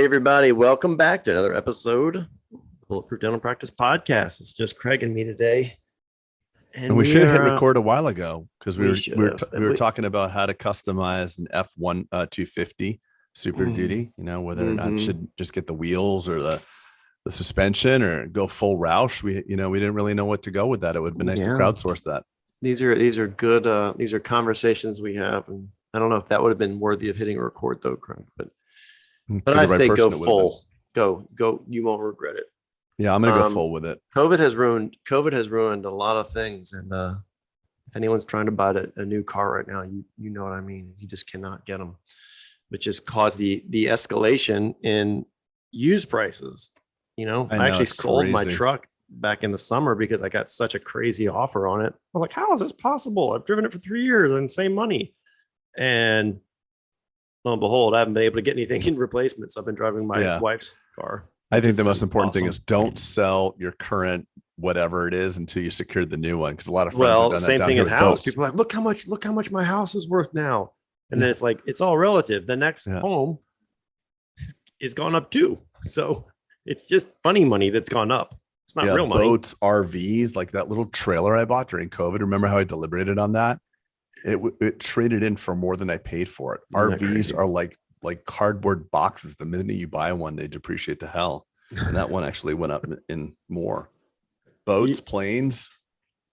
everybody. Welcome back to another episode of Bulletproof Dental Practice Podcast. It's just Craig and me today. And we should have hit record a while ago because we were talking about how to customize an F1 250 Super Duty, whether or not it should just get the wheels or the suspension or go full Roush. We didn't really know what to go with that. It would have been nice to crowdsource that. These are good. These are conversations we have. And I don't know if that would have been worthy of hitting record though, Craig, but I say go full, go. You won't regret it. Yeah, I'm gonna go full with it. COVID has ruined a lot of things, and if anyone's trying to buy a new car right now, you know what I mean. You just cannot get them, which has caused the escalation in used prices. I actually sold my truck back in the summer because I got such a crazy offer on it. I was like, how is this possible? I've driven it for 3 years and same money, and lo and behold, I haven't been able to get anything in replacement. So I've been driving my wife's car. I think the most important thing is don't sell your current whatever it is until you secured the new one. Because a lot of friends have done that same thing in house. Boats. People are like, look how much my house is worth now. And then it's like, it's all relative. The next home is gone up too. So it's just funny money that's gone up. It's not real money. Boats, RVs, like that little trailer I bought during COVID. Remember how I deliberated on that? It traded in for more than I paid for it. RVs are like cardboard boxes. The minute you buy one, they depreciate to hell. And that one actually went up in more. Boats, planes.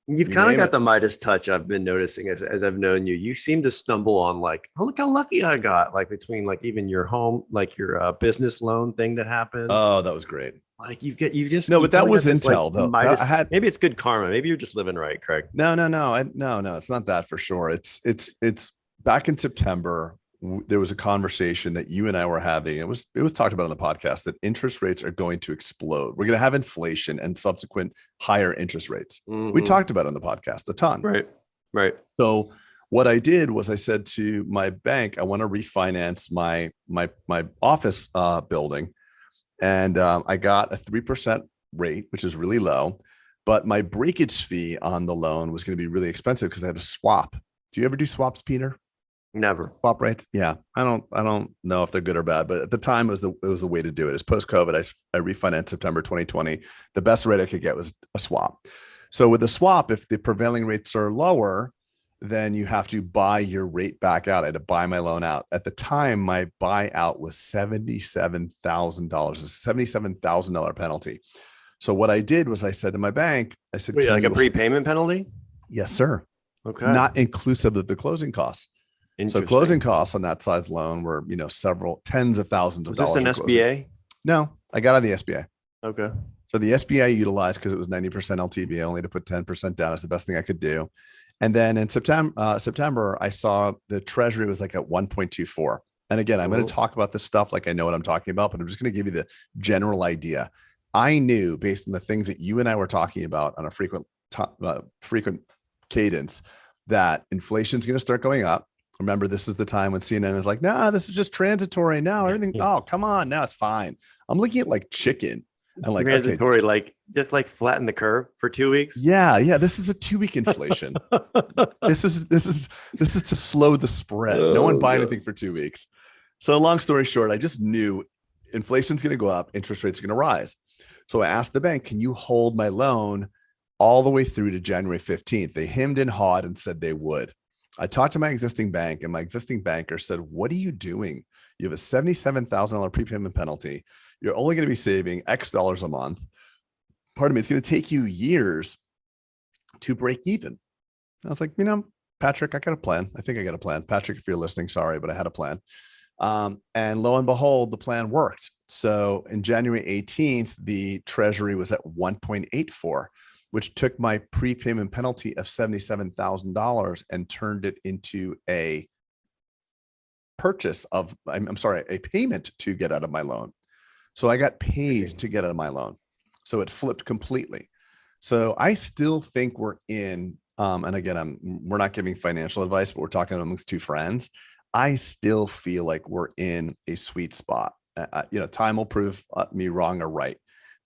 You've kind of got the Midas touch. I've been noticing as I've known you. You seem to stumble on like, oh, look how lucky I got. Like between like even your home, like your business loan thing that happened. Oh, that was great. Like but that was Intel though. Midas, maybe it's good karma. Maybe you're just living right, Craig. No. It's not that for sure. It's back in September. There was a conversation that you and I were having. It was talked about on the podcast that interest rates are going to explode. We're going to have inflation and subsequent higher interest rates. We talked about it on the podcast a ton. Right. So what I did was I said to my bank, I want to refinance my office building. And I got a 3% rate, which is really low, but my breakage fee on the loan was going to be really expensive because I had to swap. Do you ever do swaps, Peter? Never. Swap rates? Yeah. I don't know if they're good or bad, but at the time it was the way to do it. It's post-COVID. I refinanced September 2020. The best rate I could get was a swap. So with the swap, if the prevailing rates are lower, then you have to buy your rate back out. I had to buy my loan out. At the time, my buyout was $77,000, a $77,000 penalty. So what I did was I said to my bank, I said, wait, like a prepayment penalty? Yes, sir. Okay. Not inclusive of the closing costs. So closing costs on that size loan were, several tens of thousands of dollars. Was this an SBA? No, I got on the SBA. Okay. So the SBA I utilized because it was 90% LTV, only to put 10% down. It's the best thing I could do. And then in September, I saw the treasury was like at 1.24. And again, I'm going to talk about this stuff like I know what I'm talking about, but I'm just going to give you the general idea. I knew based on the things that you and I were talking about on a frequent cadence that inflation is going to start going up. Remember, this is the time when CNN is like, nah, this is just transitory now. Everything, oh, come on, now it's fine. I'm looking at like chicken. And like transitory, like just like flatten the curve for 2 weeks. Yeah. This is a 2-week inflation. This is to slow the spread. No one buy anything for 2 weeks. So long story short, I just knew inflation's going to go up, interest rates are going to rise. So I asked the bank, can you hold my loan all the way through to January 15th? They hemmed and hawed and said they would. I talked to my existing bank, and my existing banker said, what are you doing? You have a $77,000 prepayment penalty. You're only going to be saving X dollars a month. Pardon me, it's going to take you years to break even. I was like, Patrick, I got a plan. I think I got a plan. Patrick, if you're listening, sorry, but I had a plan. And lo and behold, the plan worked. So in January 18th, the treasury was at 1.84, which took my prepayment penalty of $77,000 and turned it into a a payment to get out of my loan. So I got paid to get out of my loan. So it flipped completely. So I still think we're in, and again, we're not giving financial advice, but we're talking amongst two friends. I still feel like we're in a sweet spot. Time will prove me wrong or right.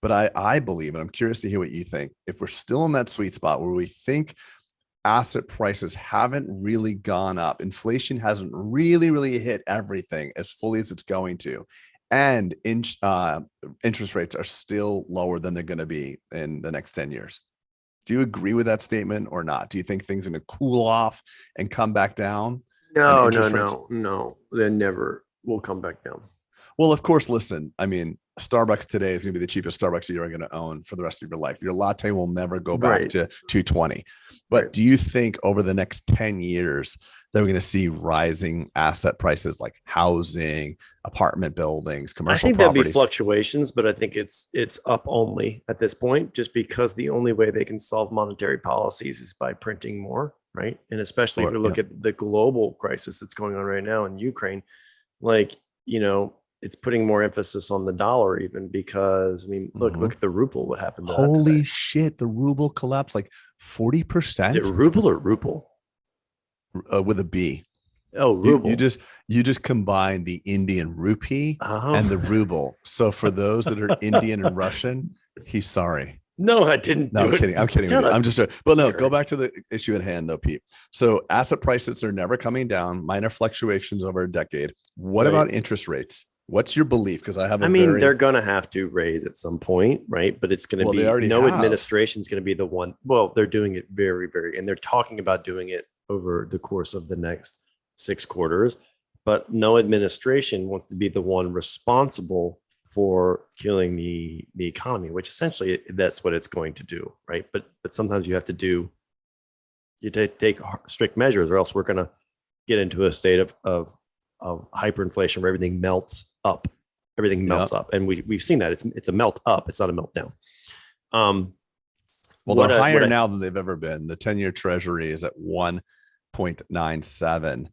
But I believe, and I'm curious to hear what you think, if we're still in that sweet spot where we think asset prices haven't really gone up, inflation hasn't really hit everything as fully as it's going to, and interest rates are still lower than they're going to be in the next 10 years. Do you agree with that statement or not? Do you think things are going to cool off and come back down? No, no. They never will come back down. Well, of course, listen, I mean, Starbucks today is going to be the cheapest Starbucks you're going to own for the rest of your life. Your latte will never go back to 220. But do you think over the next 10 years that we're going to see rising asset prices like housing, apartment buildings, commercial I think properties? there'll be fluctuations, but I think it's up only at this point, just because the only way they can solve monetary policies is by printing more, right? And especially if we look at the global crisis that's going on right now in Ukraine, like, it's putting more emphasis on the dollar, even because, I mean, look at the ruble, what happened to that Holy today. shit, the ruble collapsed like 40%. Is it ruble or ruble? With a B. Oh, ruble. You just combine the Indian rupee and the ruble. So for those that are Indian and Russian, he's sorry. No, I didn't. No, I'm kidding. I'm kidding. I'm just, but no, go back to the issue at hand though, Pete. So asset prices are never coming down, minor fluctuations over a decade. What about interest rates? What's your belief? Because they're going to have to raise at some point, right? But it's going to be administration is going to be the one. Well, they're doing it very, very, and they're talking about doing it over the course of the next 6 quarters. But no administration wants to be the one responsible for killing the economy, which essentially that's what it's going to do, right? But sometimes you have to take strict measures, or else we're going to get into a state of hyperinflation where everything melts up. Everything melts up, and we've seen that. It's a melt up. It's not a meltdown. Well, they're higher now than they've ever been. The 10-year Treasury is at 1.97.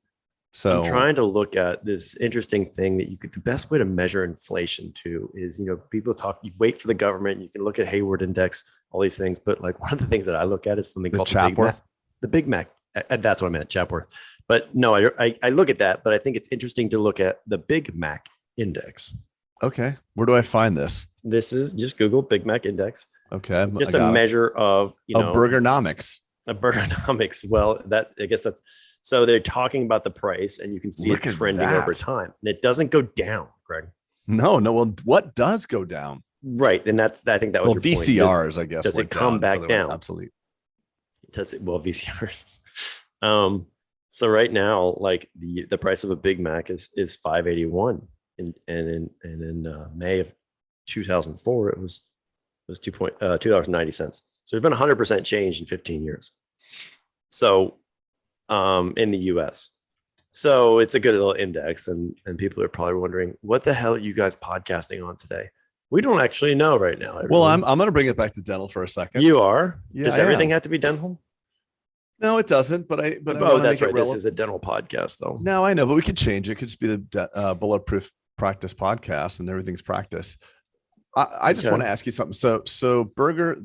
So I'm trying to look at this interesting thing that the best way to measure inflation too is, people talk, you wait for the government, you can look at Hayward Index, all these things, but like one of the things that I look at is something called the Big Mac. That's what I meant, Chapworth. But no, I look at that, but I think it's interesting to look at the Big Mac Index. Okay. Where do I find this? This is just Google Big Mac Index. Okay. Just a measure of, Burgernomics. A Burgernomics. Well, I guess that's, so they're talking about the price, and you can see it trending over time, and it doesn't go down, Greg. No. Well, what does go down? Right. And I think that was your VCRs, point. I guess. Does it come back down? Absolutely. Does it? Well, VCRs. So right now, like the price of a Big Mac is $5.81, and in May of 2004, it was $2.90. So there's been 100% change in 15 years. So in the US. So it's a good little index, and people are probably wondering, what the hell are you guys podcasting on today? We don't actually know right now. Everyone. Well, I'm going to bring it back to dental for a second. You are? Yeah, Does everything have to be dental? No, it doesn't. But that's right. This is a dental podcast, though. No, I know, but we could change it. It could just be the Bulletproof Practice Podcast, and everything's practice. I just want to ask you something. So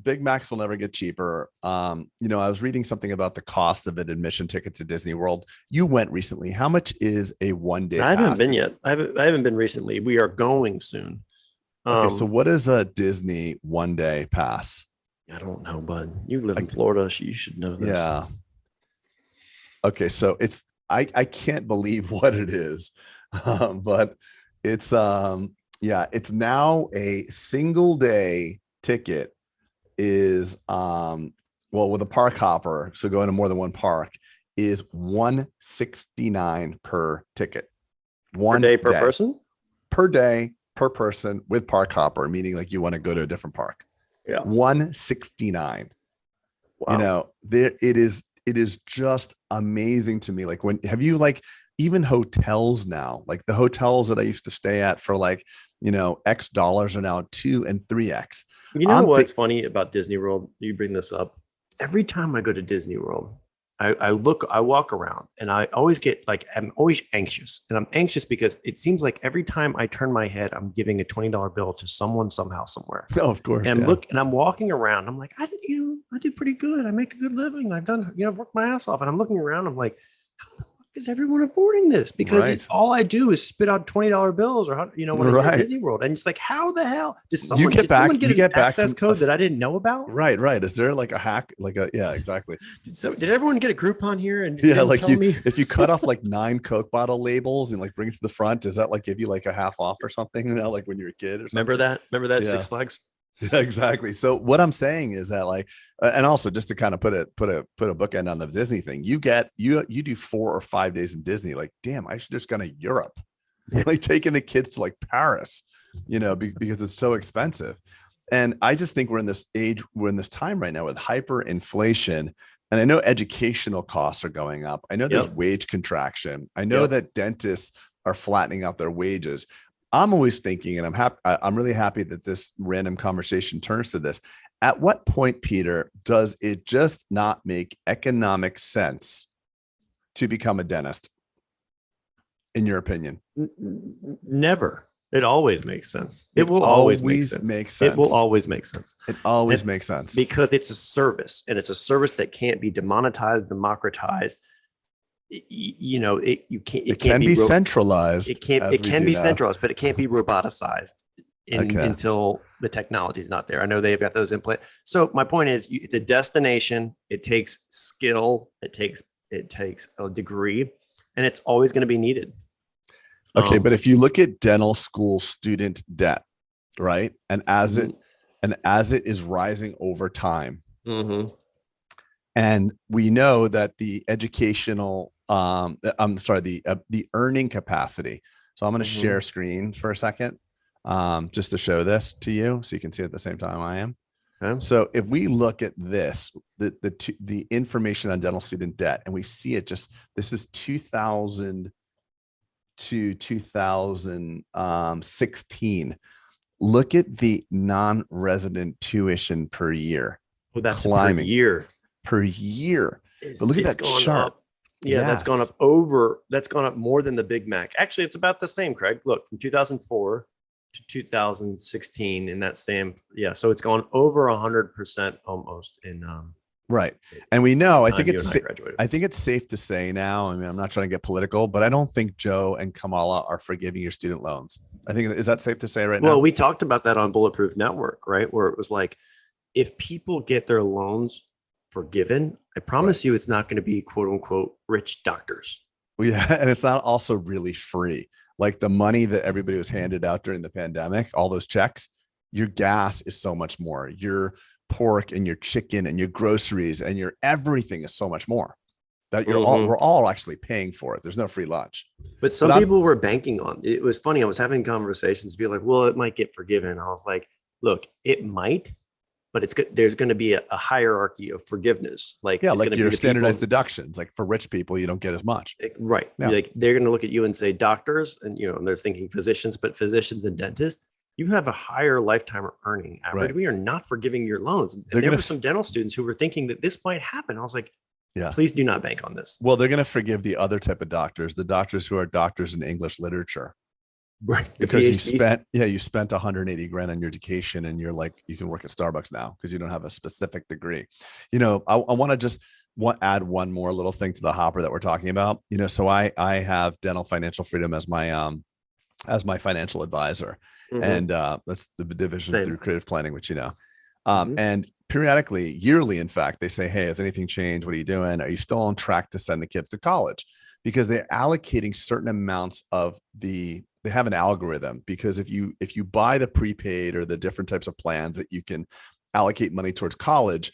Big Macs will never get cheaper. I was reading something about the cost of an admission ticket to Disney World. You went recently. How much is a one-day pass? I haven't been yet. I haven't been recently. We are going soon. Okay, so what is a Disney one-day pass? I don't know, bud. You live in Florida, so you should know this. Yeah. Okay, so I can't believe what it is, but it's it's now a single day ticket is with a park hopper, so going to more than one park, is $169 per ticket. One day per person? Per day per person with park hopper, meaning like you want to go to a different park. Yeah. $169. Wow. It is just amazing to me. Like have you even hotels now, like the hotels that I used to stay at for X dollars are now 2 and 3X. You know what's funny about Disney World? You bring this up. Every time I go to Disney World, I walk around, and I always get I'm always anxious, and I'm anxious because it seems like every time I turn my head, I'm giving a $20 bill to someone somehow somewhere. Oh, of course. And and I'm walking around. I'm like, I do pretty good. I make a good living. I've done, I've worked my ass off, and I'm looking around. I'm like, how the fuck is everyone avoiding this? Because Right. all I do is spit out $20 bills or, when I go to Right. Disney World. And it's like, how the hell did You someone, get did back- someone get you an get back access from code that I didn't know about? Right. Is there like a hack? Yeah, exactly. Did everyone get a Groupon here? And Yeah, didn't like tell me? if you cut off like 9 Coke bottle labels and like bring it to the front, does that like give you like a half off or something? Like when you're a kid or something? Remember that Yeah. Six Flags? Yeah, exactly. So what I'm saying is that and also just to kind of put a bookend on the Disney thing, you do 4 or 5 days in Disney. Like, damn, I should just go to Europe, like taking the kids to like Paris, because it's so expensive. And I just think we're in this time right now with hyperinflation. And I know educational costs are going up. I know there's wage contraction. I know that dentists are flattening out their wages. I'm always thinking, and I'm really happy that this random conversation turns to this. At what point, Peter, does it just not make economic sense to become a dentist, in your opinion? Never. It always makes sense. It will always make sense. It will always make sense. It always makes sense because it's a service, and it's a service that can't be demonetized, democratized. It can be centralized. It can be centralized, but it can't be roboticized until the technology is not there. I know they've got those in place. So my point is, it's a destination. It takes skill. It takes a degree, and it's always going to be needed. Okay, but if you look at dental school student debt, right, and as it is rising over time, and we know that the educational, the earning capacity. So I'm going to share screen for a second, just to show this to you, so you can see it at the same time I am. Okay. So if we look at this, the information on dental student debt, and we see it this is 2000 to 2016. Look at the non-resident tuition per year. Well, that's climbing per year. But look at that chart. Yeah, that's gone up more than the Big Mac. Actually, it's about the same, Craig. Look, from 2004 to 2016 in that same, so it's gone over 100% almost in right. And we know, I think it's safe to say now, I mean, I'm not trying to get political, but I don't think Joe and Kamala are forgiving your student loans. Is that safe to say right now? Well, we talked about that on Bulletproof Network, right? Where it was like, if people get their loans forgiven, I promise you it's not going to be quote unquote rich doctors. Well, yeah. And it's not also really free. Like the money that everybody was handed out during the pandemic, all those checks, your gas is so much more. Your pork and your chicken and your groceries and your everything is so much more that we're all actually paying for it. There's no free lunch. But some people were banking on it. Was funny. I was having conversations, be like, well, it might get forgiven. I was like, look, it might, but it's good. There's going to be a hierarchy of forgiveness. Like your standardized deductions. Like for rich people, you don't get as much. Right. Yeah. Like they're going to look at you and say doctors, and and they're thinking physicians, but physicians and dentists, you have a higher lifetime earning average. Right. We are not forgiving your loans. And there were some dental students who were thinking that this might happen. I was like, please do not bank on this. Well, they're going to forgive the other type of doctors, the doctors who are doctors in English literature. Right. Because you spent 180 grand on your education, and you're like, you can work at Starbucks now because you don't have a specific degree. I want to just add one more little thing to the hopper that we're talking about. So I have Dental Financial Freedom as my financial advisor. And that's the division through creative planning, which and periodically, yearly, in fact, they say, hey, has anything changed? What are you doing? Are you still on track to send the kids to college? Because they're allocating certain amounts of they have an algorithm, because if you buy the prepaid or the different types of plans that you can allocate money towards college,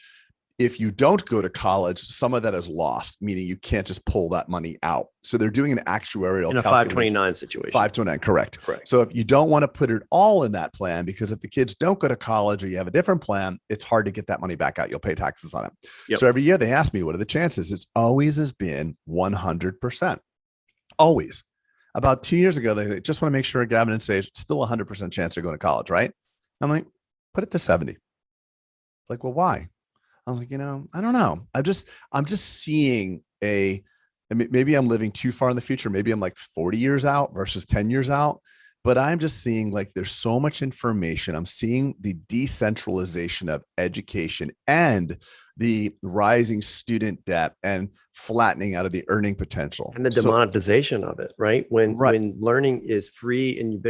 if you don't go to college, some of that is lost, meaning you can't just pull that money out. So they're doing an actuarial in a 529 situation. 529, correct. So if you don't want to put it all in that plan, because if the kids don't go to college or you have a different plan, it's hard to get that money back out. You'll pay taxes on it. Yep. So every year they ask me, what are the chances? It's always has been 100%. Always. About 2 years ago, they just want to make sure, Gavin and Sage, still 100% chance you're going to college, right? I'm like, put it to 70. Like, well, why? I was like, I don't know. I'm just seeing maybe I'm living too far in the future. Maybe I'm like 40 years out versus 10 years out. but I'm just seeing like there's so much information. I'm seeing the decentralization of education and the rising student debt and flattening out of the earning potential and the So demonetization of it, right? When right, learning is free and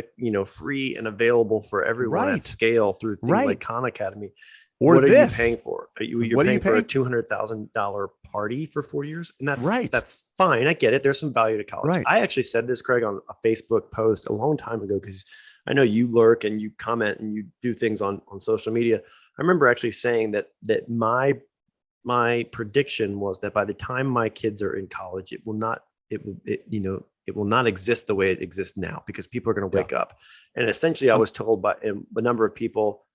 free and available for everyone at right, scale through things like right. Khan Academy. Or What are you this, paying for? You're what are you paying for a paying? $200,000 party for 4 years, and Right, that's fine. I get it. There's some value to college. right. I actually said this, Craig, on a Facebook post a long time ago because I know you lurk and you comment and you do things on social media. I remember actually saying that my prediction was that by the time my kids are in college, it will not exist the way it exists now because people are going to wake up. And essentially, I was told by a number of people,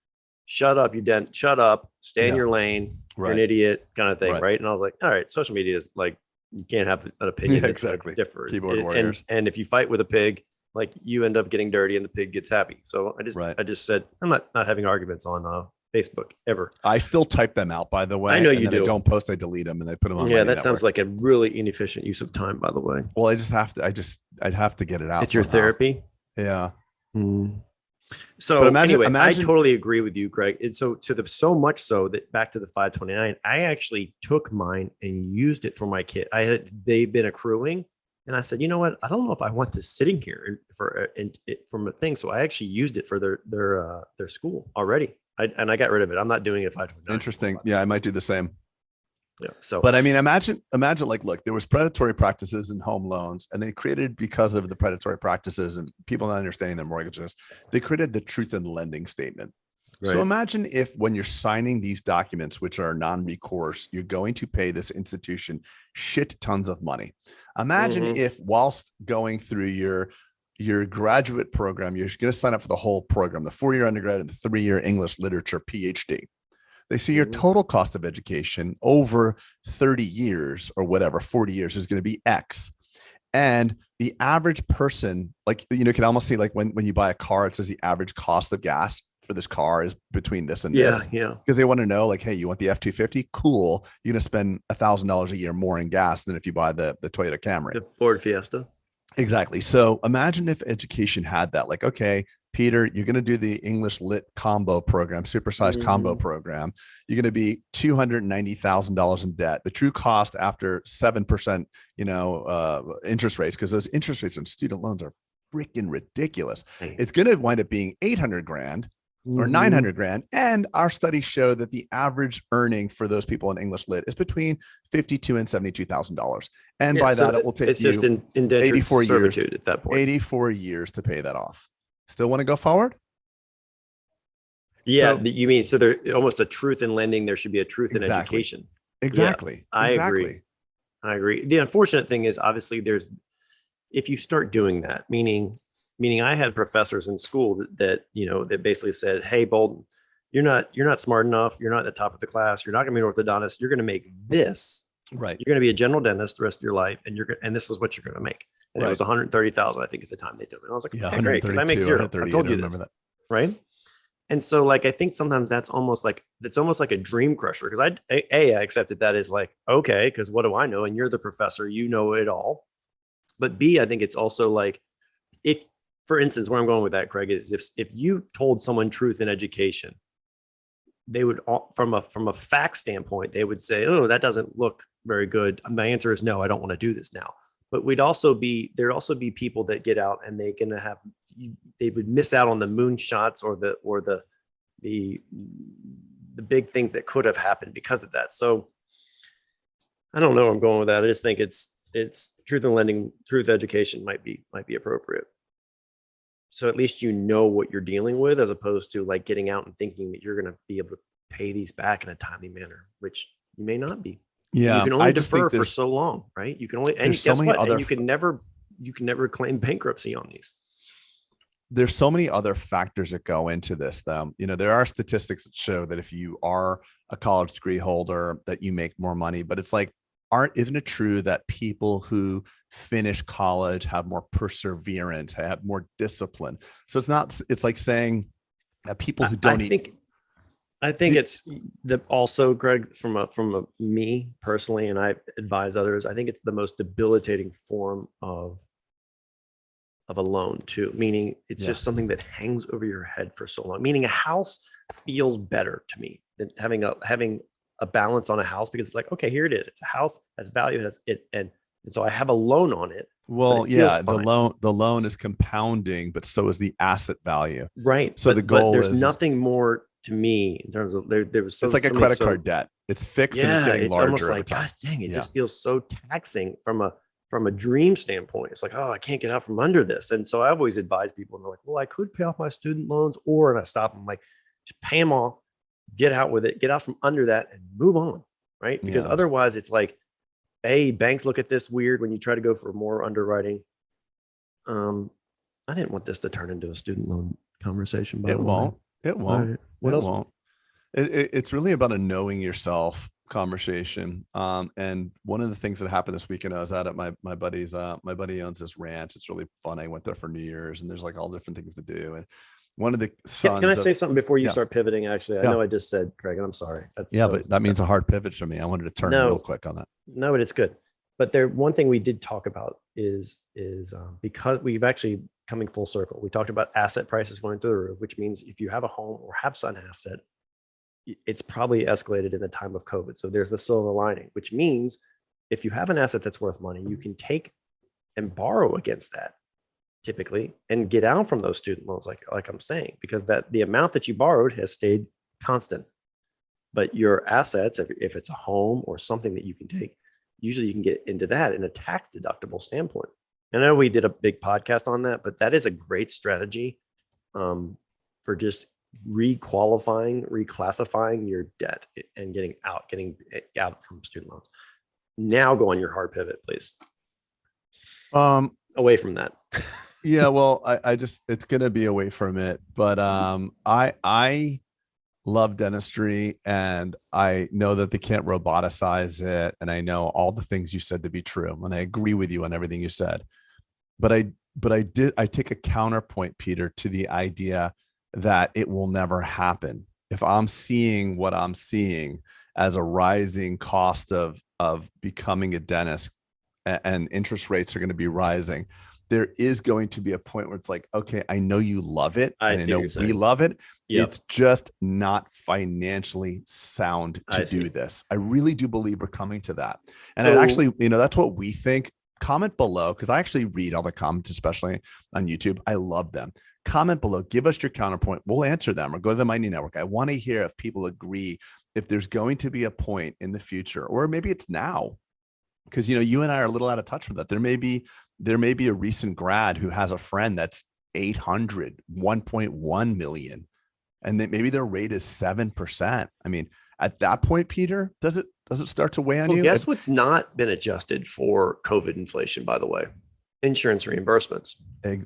shut up, shut up, stay in Yeah. your lane, you're an Right. idiot, kind of thing, Right. right? And I was like, all right, social media is like, you can't have an opinion Yeah, that exactly. differs. Keyboard warriors. And if you fight with a pig, like you end up getting dirty and the pig gets happy. So Right. I just said, I'm not having arguments on Facebook ever. I still type them out, by the way. I know and you then do. I don't post, I delete them and I put them on. Yeah, my that network. sounds like a really inefficient use of time, by the way. Well, I'd have to get it out. It's your somehow. therapy. Yeah. So But imagine- anyway, I totally agree with you, Greg. It's so much so that back to the 529, I actually took mine and used it for my kid. They've been accruing, and I said, you know what? I don't know if I want this sitting here from a thing. So I actually used it for their school already. I got rid of it. I'm not doing it 529. Interesting. Yeah, I might do the same. Yeah. So, But I mean, imagine like, look, there was predatory practices in home loans, and they created, because of the predatory practices and people not understanding their mortgages, they created the truth in lending statement. right. So imagine if when you're signing these documents, which are non-recourse, you're going to pay this institution shit tons of money. Imagine Mhm. if whilst going through your graduate program, you're going to sign up for the whole program, the 4-year undergrad and the 3-year English literature PhD. They see your Mhm. total cost of education over 30 years or whatever, 40 years is going to be X. And the average person, like, you can almost see like when you buy a car, it says the average cost of gas for this car is between this and this. Yeah. Because they want to know, like, hey, you want the F-250? Cool. You're going to spend $1,000 a year more in gas than if you buy the Toyota Camry. The Ford Fiesta. Exactly. So imagine if education had that, like, okay, Peter, you're going to do the English Lit combo program, supersized combo Mhm. program. You're going to be $290,000 in debt. The true cost after 7%, interest rates, because those interest rates on student loans are freaking ridiculous. It's going to wind up being 800 grand or Mhm. 900 grand. And our studies show that the average earning for those people in English Lit is between $52,000 and $72,000. And Yeah, by so that, it will take it's just you indentured 84 years. servitude at that point. 84 years to pay that off. Still want to go forward? Yeah, So- you mean so there almost a truth in lending. There should be a truth in Exactly. education. Exactly. I exactly. agree. I agree. The unfortunate thing is obviously if you start doing that, meaning I had professors in school that basically said, hey, Boulden, you're not smart enough. You're not at the top of the class. You're not going to be an orthodontist. You're going to make this. Right. You're going to be a general dentist the rest of your life, and this is what you're going to make. And it was 130,000, I think, at the time they told me. And I was like, Yeah, okay, great, because I make 0. I told you this, that. right? And so, like, I think sometimes that's almost like a dream crusher, because I accepted that as like, okay, because what do I know? And you're the professor, you know it all. But B, I think it's also like, if, for instance, where I'm going with that, Craig, is if you told someone truth in education, they would, from a fact standpoint, they would say, oh, that doesn't look very good. My answer is no, I don't want to do this now. But there'd also be people that get out and they would miss out on the moonshots or the big things that could have happened because of that. So I don't know where I'm going with that. I just think it's truth in lending, truth education might be appropriate. So at least you know what you're dealing with, as opposed to like getting out and thinking that you're going to be able to pay these back in a timely manner, which you may not be. Yeah. You can only I just defer think for so long, right? You can only, and there's so guess many what? other And you can never claim bankruptcy on these. there's so many other factors that go into this, though. There are statistics that show that if you are a college degree holder, that you make more money, but it's like, isn't it true that people who finish college have more perseverance, have more discipline? So it's like saying that people who don't I think it's also, Greg, from a me personally, and I advise others, I think it's the most debilitating form of of a loan too, meaning it's just something that hangs over your head for so long. Meaning a house feels better to me than having a balance on a house, because it's like, okay, here it is. It's a house, has value, it has it, and so I have a loan on it. Well, it feels yeah, fine. the loan is compounding, but so is the asset value. Right. So the goal but there's is nothing more to me in terms of there was it's like a something credit card debt. It's fixed and it's yeah, getting it's almost larger over like, time. God dang, it Yeah. just feels so taxing from a dream standpoint. It's like, oh, I can't get out from under this. And so I've always advised people, and they're like, well, I could pay off my student loans, and I stop them, like, just pay them off, get out with it, get out from under that and move on. Right. Because Yeah. otherwise it's like, banks look at this weird when you try to go for more underwriting. I didn't want this to turn into a student loan conversation, by It the way. won't. It won't. Right. What It else? won't. It's really about a knowing yourself conversation. And one of the things that happened this weekend, I was out at my buddy's. My buddy owns this ranch. It's really fun. I went there for New Year's, and there's like all different things to do. And one of the sons. Can I say something before you Yeah. start pivoting? Actually, I Yeah. know I just said, Craig, and I'm sorry. But that means a hard pivot for me. I wanted to turn No. real quick on that. No, but it's good. But one thing we did talk about is because we've actually coming full circle. We talked about asset prices going through the roof, which means if you have a home or have some asset, it's probably escalated in the time of COVID. So there's the silver lining, which means if you have an asset that's worth money, you can take and borrow against that typically and get out from those student loans, like I'm saying, because the amount that you borrowed has stayed constant. But your assets, if it's a home or something that you can take, usually you can get into that in a tax deductible standpoint. And I know we did a big podcast on that, but that is a great strategy for just reclassifying your debt and getting out from student loans. Now go on your hard pivot, please. Away from that. Yeah, well, I just, it's going to be away from it, but I love dentistry, and I know that they can't roboticize it. And I know all the things you said to be true. And I agree with you on everything you said, but I take a counterpoint, Peter, to the idea that it will never happen. If I'm seeing what I'm seeing as a rising cost of becoming a dentist, and interest rates are going to be rising, there is going to be a point where it's like, okay, I know you love it, and I know we love it. Yep. It's just not financially sound to do this. I really do believe we're coming to that. And it actually, that's what we think. Comment below, because I actually read all the comments, especially on YouTube. I love them. Comment below, give us your counterpoint. We'll answer them, or go to the Mighty Network. I want to hear if people agree, if there's going to be a point in the future, or maybe it's now, because you and I are a little out of touch with that. There may be a recent grad who has a friend that's 1.1 million, and then maybe their rate is 7%. I mean, at that point, Peter, does it start to weigh on you? Guess what's not been adjusted for COVID inflation, by the way? Insurance reimbursements.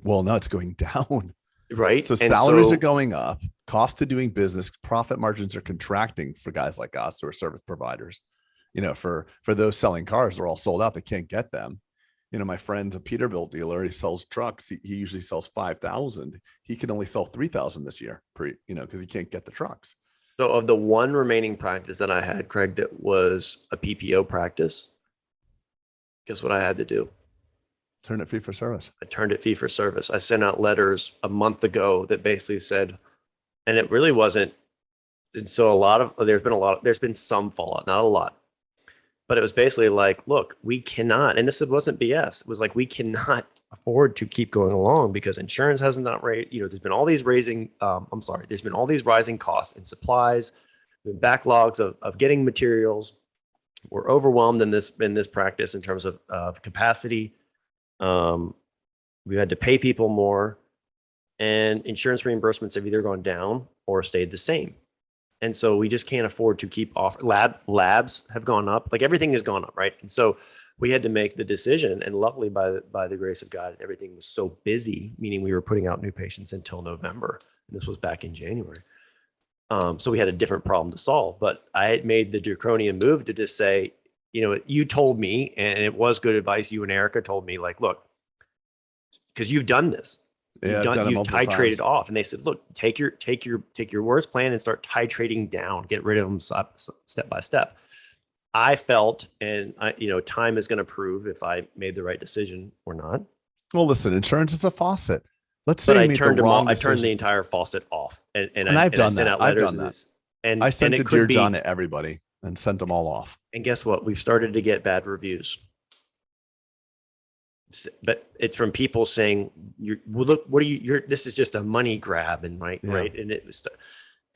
Well, no, it's going down. Right. So salaries are going up, cost of doing business, profit margins are contracting for guys like us who are service providers. For those selling cars, they're all sold out. They can't get them. My friend's a Peterbilt dealer. He sells trucks. He usually sells 5,000. He can only sell 3,000 this year, because he can't get the trucks. So of the one remaining practice that I had, Craig, that was a PPO practice, guess what I had to do? Turn it fee for service. I turned it fee for service. I sent out letters a month ago that basically said, and it really wasn't. And so there's been some fallout, not a lot. But it was basically like, look, we cannot, and this wasn't BS. It was like, we cannot afford to keep going along because insurance has not raised, there's been all these there's been all these rising costs in supplies, backlogs of getting materials. We're overwhelmed in this practice in terms of capacity. We had to pay people more, and insurance reimbursements have either gone down or stayed the same. And so we just can't afford to keep off. Labs have gone up, like everything has gone up, right? And so we had to make the decision. And luckily, by the grace of God, everything was so busy, meaning we were putting out new patients until November. And this was back in January. So we had a different problem to solve. But I had made the draconian move to just say, you told me, and it was good advice. You and Erica told me, like, look, because you've done this. Yeah, you've titrated off, and they said, look, take your worst plan and start titrating down, get rid of them step by step. I felt, and time is going to prove if I made the right decision or not. Well, listen, insurance is a faucet. Let's say But you I made the turned them all. wrong I turned the decision. entire faucet off, And I've I done sent that. out I've letters done and that. this, I and sent it a Dear could John be. to everybody and sent them all off. And guess what? We've started to get bad reviews. But it's from people saying, well, look, what are you, this is just a money grab. And right. And it was,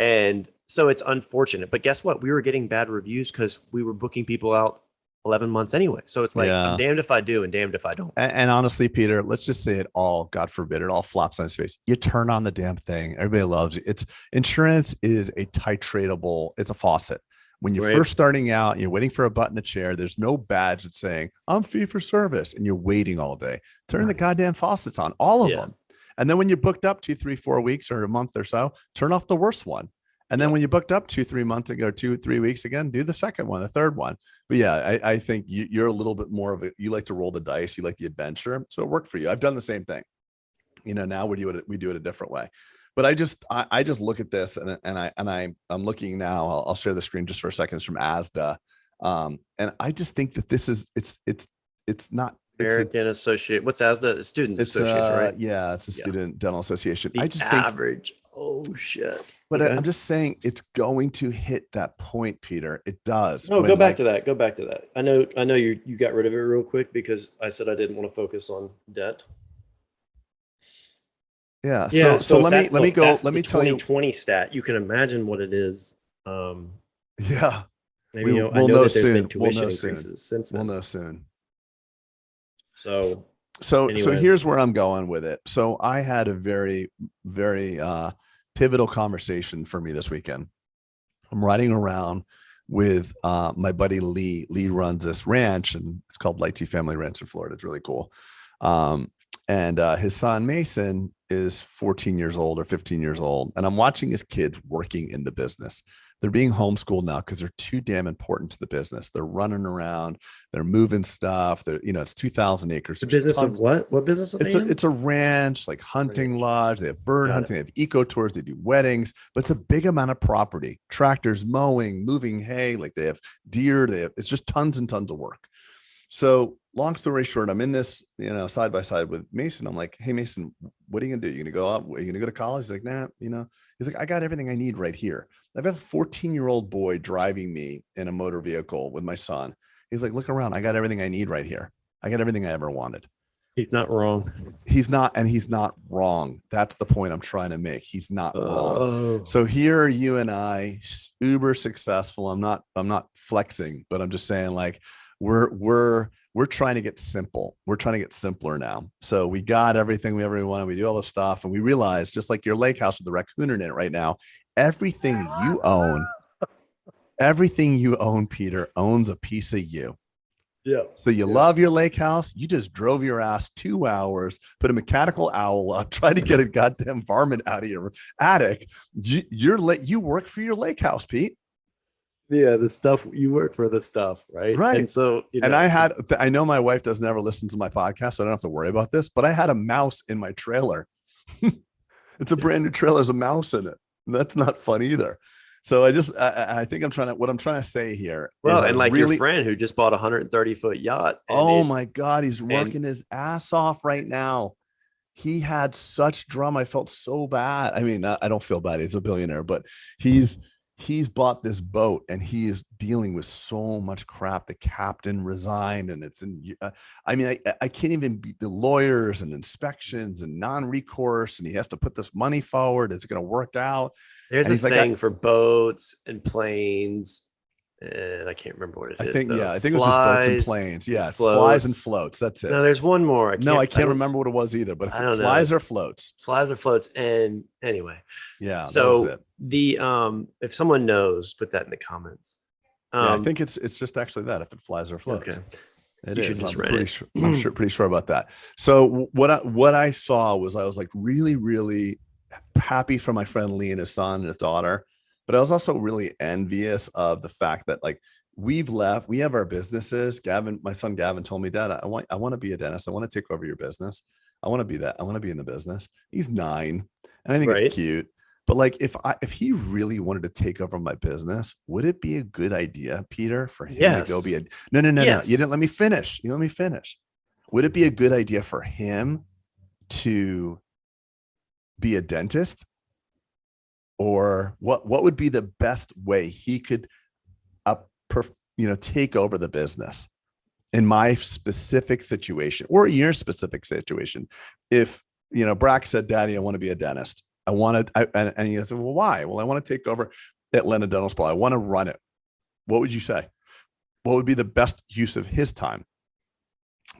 and so it's unfortunate, but guess what? We were getting bad reviews because we were booking people out 11 months anyway. So it's like, I'm damned if I do and damned if I don't. And honestly, Peter, let's just say it all, God forbid, it all flops on his face. You turn on the damn thing. Everybody loves it. It's insurance is a titratable, it's a faucet. When you're first starting out and you're waiting for a button to chair, there's no badge that's saying, I'm fee for service. And you're waiting all day. Turn the goddamn faucets on, all of them. And then when you're booked up 2, 3, 4 weeks or a month or so, turn off the worst one. And then when you booked up 2, 3 months ago, 2, 3 weeks again, do the second one, the third one. But yeah, I think you're a little bit more of a, you like to roll the dice, you like the adventure. So it worked for you. I've done the same thing. Now we do it a different way. But I just look at this and I'm looking now. I'll share the screen just for a second. It's from ASDA. And I just think that this is it's not American Associate. What's ASDA? Student Association, right? Yeah, it's the Student Dental Association. The I just average. Think, oh shit. But I'm just saying it's going to hit that point, Peter. It does. No, go back to that. Go back to that. I know you got rid of it real quick because I said I didn't want to focus on debt. Yeah. So let me tell you 2020 stat. You can imagine what it is. Yeah. Maybe we'll I know know that there's soon. been tuition increases since then. We'll know soon. So anyway. Here's where I'm going with it. So I had a very, very pivotal conversation for me this weekend. I'm riding around with my buddy Lee. Lee runs this ranch and it's called Lightsey Family Ranch in Florida. It's really cool. And his son Mason is 14 years old or 15 years old. And I'm watching his kids working in the business. They're being homeschooled now because they're too damn important to the business. They're running around, they're moving stuff. They're, it's 2,000 acres. The business of what? What business? It's a ranch, like hunting lodge. They have bird hunting, they have eco tours, they do weddings, but it's a big amount of property, tractors, mowing, moving hay, like they have deer, it's just tons and tons of work. So long story short, I'm in this, side by side with Mason. I'm like, hey, Mason, what are you going to do? You're going to go up? Are you going to go to college? He's like, nah, he's like, I got everything I need right here. I've got a 14-year-old boy driving me in a motor vehicle with my son. He's like, look around. I got everything I need right here. I got everything I ever wanted. He's not wrong. He's not wrong. That's the point I'm trying to make. He's not wrong. So here are you and I, uber successful. I'm not flexing, but I'm just saying, like, we're trying to get simple. We're trying to get simpler now. So we got everything we ever wanted. We do all this stuff. And we realize, just like your lake house with the raccoon in it right now, everything you own, Peter, owns a piece of you. Yeah. So you love your lake house. You just drove your ass 2 hours, put a mechanical owl up, try to get a goddamn varmint out of your attic. You work for your lake house, Pete. Yeah, the stuff you work for, the stuff, right? And so, and I know my wife doesn't ever listen to my podcast, so I don't have to worry about this, but I had a mouse in my trailer. It's a brand new trailer. There's a mouse in it. That's not fun either. So I think what I'm trying to say here. Well, and like your friend who just bought a 130-foot yacht. Oh my God, he's working his ass off right now. He had such drama. I felt so bad. I mean, I don't feel bad. He's a billionaire, but he's bought this boat and he is dealing with so much crap. The captain resigned and it's in, I can't even beat the lawyers and inspections and non-recourse. And he has to put this money forward. Is it going to work out? There's a saying for boats and planes. And I can't remember what it is. I think it was just boats and planes. Yeah. It's flies and floats. That's it. No, there's one more. I can't remember what it was either, but flies or floats. Flies or floats. And anyway. Yeah. So if someone knows, put that in the comments. I think it's just actually that, if it flies or floats. Okay. It is. I'm pretty sure about that. So what I saw was, I was like really, really happy for my friend Lee and his son and his daughter. But I was also really envious of the fact that, like, we have our businesses. Gavin, my son Gavin, told me, Dad, I want to be a dentist. I want to take over your business. I want to be that. I want to be in the business. He's 9, and I think it's cute. But like, if he really wanted to take over my business, would it be a good idea, Peter, for him to go be no. You didn't let me finish. would it be a good idea for him to be a dentist? Or what would be the best way he could take over the business in my specific situation or your specific situation? If Brack said, Daddy, I want to be a dentist. And you said, well, why? Well, I want to take over Atlanta Dental Spa. I want to run it. What would you say? What would be the best use of his time?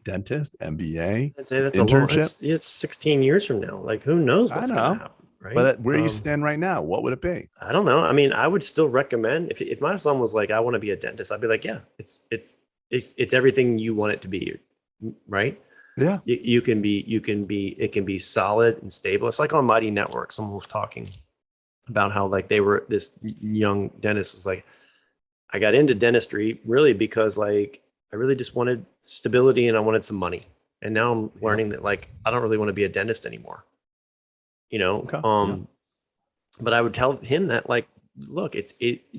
Dentist, MBA, I'd say that's internship. It's 16 years from now. Like, who knows what's going to happen, right? But where you stand right now, what would it be? I don't know. I mean, I would still recommend if my son was like, I want to be a dentist, I'd be like, yeah, it's everything you want it to be, right? Yeah. It can be solid and stable. It's like on Mighty Network. Someone was talking about how like this young dentist was like, I got into dentistry really because like I really just wanted stability and I wanted some money. And now I'm learning that like I don't really want to be a dentist anymore. Okay. But I would tell him that like, look,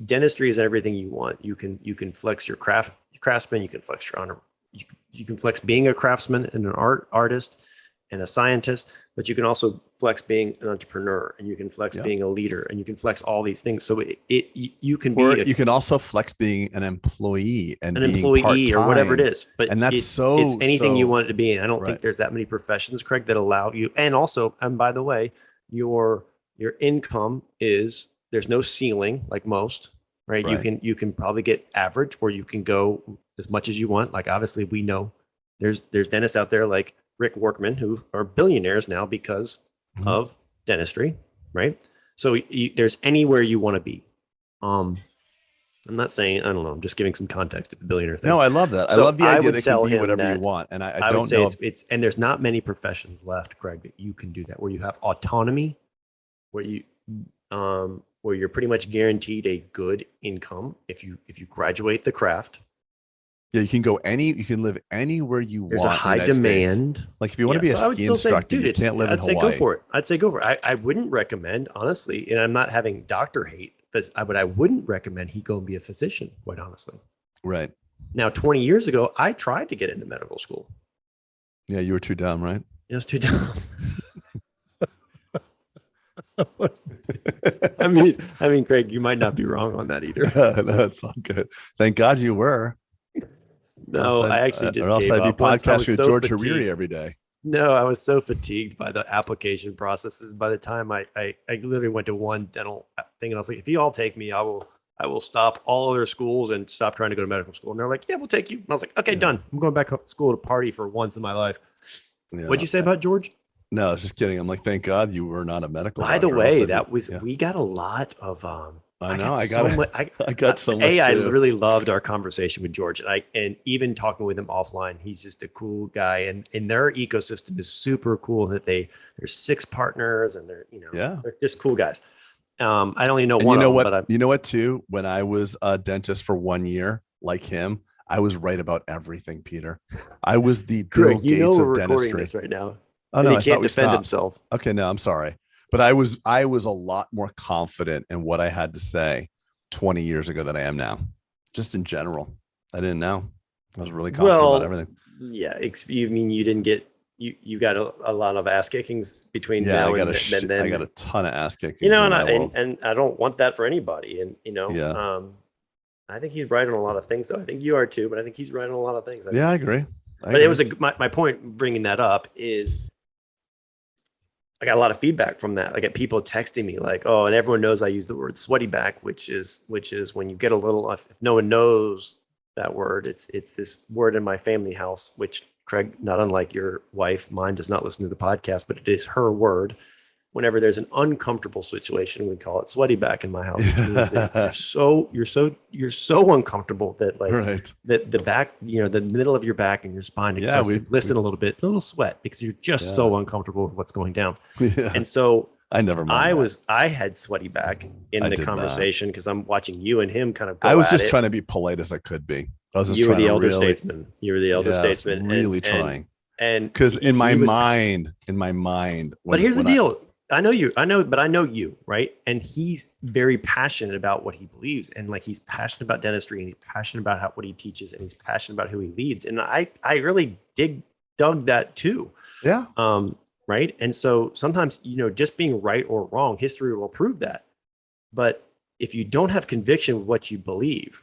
dentistry is everything you want. You can flex your craftsman, you can flex your honor, you can flex being a craftsman and an artist and a scientist, but you can also flex being an entrepreneur, and you can flex being a leader, and you can flex all these things. So you can be, you can also flex being an employee and an employee part-time, or whatever it is. But and that's it's anything you want it to be. And I don't think there's that many professions, Craig, that allow you. And also, and by the way, your income there's no ceiling like most, right? You can probably get average, or you can go as much as you want. Like obviously, we know there's dentists out there like Rick Workman who are billionaires now because of dentistry, right? So there's anywhere you want to be. I'm not saying, I don't know, I'm just giving some context to the billionaire thing. No, I love that. So I love the idea that it can be whatever you want. And I don't would say know. And there's not many professions left, Craig, that you can do that, where you have autonomy, where you're pretty much guaranteed a good income if you graduate the craft. Yeah, you can live anywhere you want. There's a high demand. Like if you want to be a ski instructor, you can't live in Hawaii. I'd say go for it. I wouldn't recommend, honestly, and I'm not having doctor hate, but I wouldn't recommend he go and be a physician, quite honestly. Right. Now, 20 years ago, I tried to get into medical school. Yeah, you were too dumb, right? I was too dumb. I mean, Craig, you might not be wrong on that either. No, it's all good. Thank God you were. No, I actually just or else gave I'd be up. podcasting with George fatigued. Hariri every day. No, I was so fatigued by the application processes. By the time I literally went to one dental thing, and I was like, if you all take me, I will stop all other schools and stop trying to go to medical school. And they're like, yeah, we'll take you. And I was like, okay, done. I'm going back to school to party for once in my life. Yeah. What'd you say about George? No, I was just kidding. I'm like, thank God you were not a medical doctor. By the way, we got a lot of I got so much. I really loved our conversation with George, and even talking with him offline. He's just a cool guy, and their ecosystem is super cool. That there's 6 partners, and they're just cool guys. I only know one. You know what? Too, when I was a dentist for 1 year, like him, I was right about everything, Peter. I was the Bill Gates of dentistry. This right now. Oh no, he can't defend himself. Okay, no, I'm sorry. But I was a lot more confident in what I had to say 20 years ago than I am now. Just in general, I didn't know. I was really confident about everything. Yeah, you mean you didn't get you got a lot of ass kickings between now and then. I got a ton of ass kickings. And I don't want that for anybody. And I think he's right on a lot of things. Though I think you are too, but I think he's right on a lot of things. I agree. It was my point bringing that up is, I got a lot of feedback from that. I get people texting me like, oh, and everyone knows I use the word sweaty back, which is when you get a little, if no one knows that word, it's this word in my family house, which Craig, not unlike your wife, mine does not listen to the podcast, but it is her word. Whenever there's an uncomfortable situation, we call it sweaty back in my house. Which means that you're so uncomfortable that that the back, the middle of your back and your spine listen a little bit, a little sweat because you're just so uncomfortable with what's going down. Yeah. And so I had sweaty back in the conversation because I'm watching you and him kind of go I was just trying to be polite as I could be. You were the elder statesman. You were the elder statesman. Really trying. And because in my mind. But here's the deal. I know you, right? And he's very passionate about what he believes, and like he's passionate about dentistry, and he's passionate about what he teaches, and he's passionate about who he leads. And I really dig dug that too. Yeah. Right. And so sometimes, just being right or wrong, history will prove that. But if you don't have conviction with what you believe,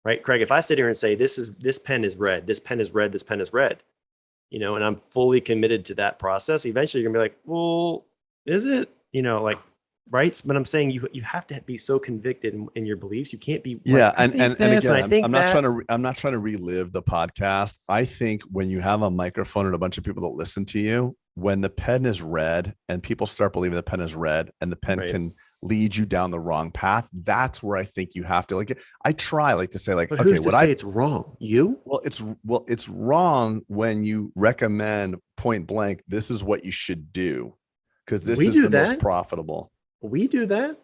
right, Craig, if I sit here and say, this pen is red, this pen is red, this pen is red, and I'm fully committed to that process, eventually you're gonna be like, well, is it, right? But I'm saying you have to be so convicted in your beliefs. You can't be Yeah. like, and again, I'm not trying to relive the podcast. I think when you have a microphone and a bunch of people that listen to you, when the pen is red and people start believing the pen is red and the pen can lead you down the wrong path, that's where I think you have to I try to say but okay, it's wrong? You? Well, it's wrong when you recommend point blank, this is what you should do, because this is the most profitable. We do that.